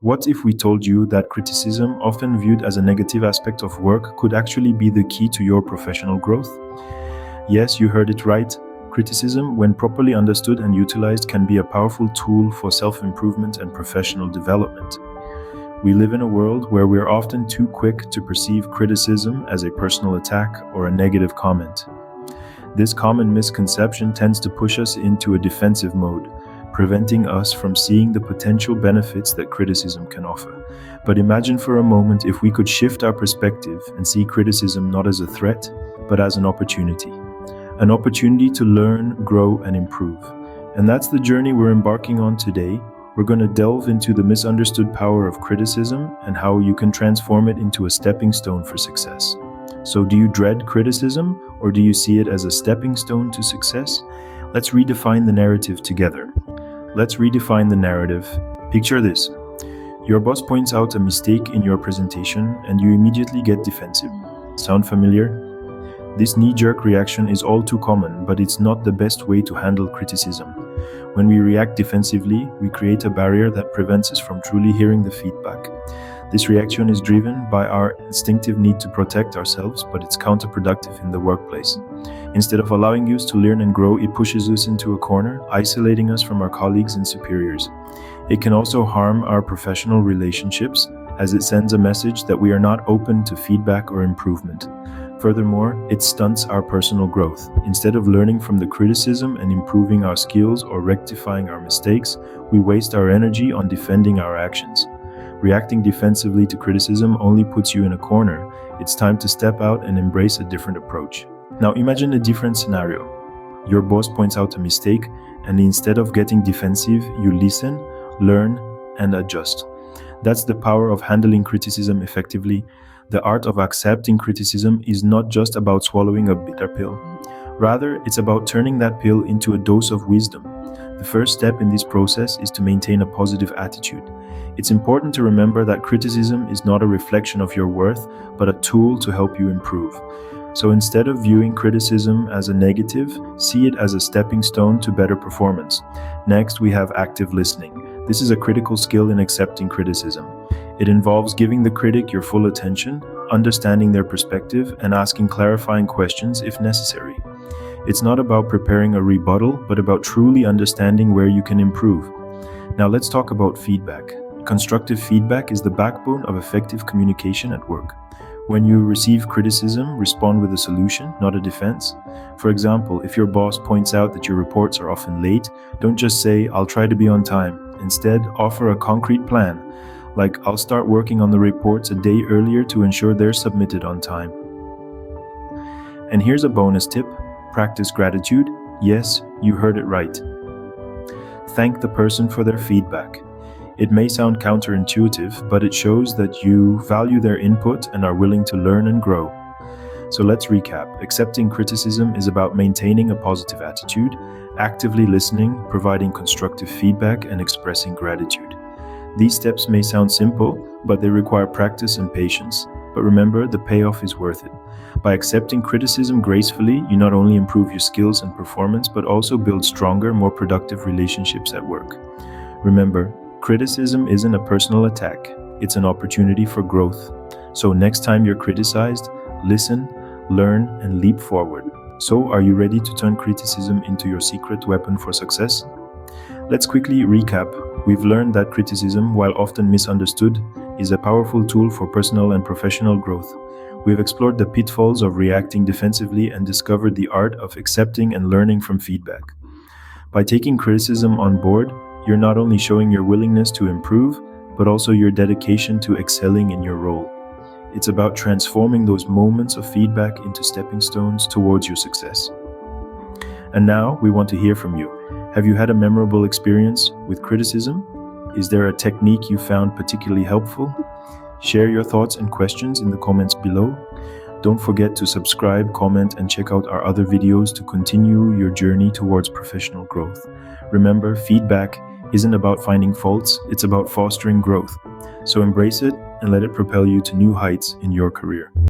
What if we told you that criticism, often viewed as a negative aspect of work, could actually be the key to your professional growth? Yes, you heard it right. Criticism, when properly understood and utilized, can be a powerful tool for self-improvement and professional development. We live in a world where we're often too quick to perceive criticism as a personal attack or a negative comment. This common misconception tends to push us into a defensive mode, preventing us from seeing the potential benefits that criticism can offer. But imagine for a moment if we could shift our perspective and see criticism not as a threat, but as an opportunity. An opportunity to learn, grow, and improve. And that's the journey we're embarking on today. We're going to delve into the misunderstood power of criticism and how you can transform it into a stepping stone for success. So do you dread criticism, or do you see it as a stepping stone to success? Let's redefine the narrative together. Let's redefine the narrative. Picture this. Your boss points out a mistake in your presentation and you immediately get defensive. Sound familiar? This knee-jerk reaction is all too common, but it's not the best way to handle criticism. When we react defensively, we create a barrier that prevents us from truly hearing the feedback. This reaction is driven by our instinctive need to protect ourselves, but it's counterproductive in the workplace. Instead of allowing us to learn and grow, it pushes us into a corner, isolating us from our colleagues and superiors. It can also harm our professional relationships, as it sends a message that we are not open to feedback or improvement. Furthermore, it stunts our personal growth. Instead of learning from the criticism and improving our skills or rectifying our mistakes, we waste our energy on defending our actions. Reacting defensively to criticism only puts you in a corner. It's time to step out and embrace a different approach. Now imagine a different scenario. Your boss points out a mistake, and instead of getting defensive, you listen, learn, and adjust. That's the power of handling criticism effectively. The art of accepting criticism is not just about swallowing a bitter pill. Rather, it's about turning that pill into a dose of wisdom. The first step in this process is to maintain a positive attitude. It's important to remember that criticism is not a reflection of your worth, but a tool to help you improve. So instead of viewing criticism as a negative, see it as a stepping stone to better performance. Next, we have active listening. This is a critical skill in accepting criticism. It involves giving the critic your full attention, understanding their perspective, and asking clarifying questions if necessary. It's not about preparing a rebuttal, but about truly understanding where you can improve. Now let's talk about feedback. Constructive feedback is the backbone of effective communication at work. When you receive criticism, respond with a solution, not a defense. For example, if your boss points out that your reports are often late, don't just say, "I'll try to be on time." Instead, offer a concrete plan, like, "I'll start working on the reports a day earlier to ensure they're submitted on time." And here's a bonus tip. Practice gratitude. Yes, you heard it right. Thank the person for their feedback. It may sound counterintuitive, but it shows that you value their input and are willing to learn and grow. So let's recap. Accepting criticism is about maintaining a positive attitude, actively listening, providing constructive feedback, and expressing gratitude. These steps may sound simple, but they require practice and patience. But remember, the payoff is worth it. By accepting criticism gracefully, you not only improve your skills and performance, but also build stronger, more productive relationships at work. Remember, criticism isn't a personal attack. It's an opportunity for growth. So next time you're criticized, listen, learn, and leap forward. So are you ready to turn criticism into your secret weapon for success? Let's quickly recap. We've learned that criticism, while often misunderstood, is a powerful tool for personal and professional growth. We've explored the pitfalls of reacting defensively and discovered the art of accepting and learning from feedback. By taking criticism on board, you're not only showing your willingness to improve, but also your dedication to excelling in your role. It's about transforming those moments of feedback into stepping stones towards your success. And now we want to hear from you. Have you had a memorable experience with criticism? Is there a technique you found particularly helpful? Share your thoughts and questions in the comments below. Don't forget to subscribe, comment, and check out our other videos to continue your journey towards professional growth. Remember, feedback isn't about finding faults, it's about fostering growth. So embrace it and let it propel you to new heights in your career.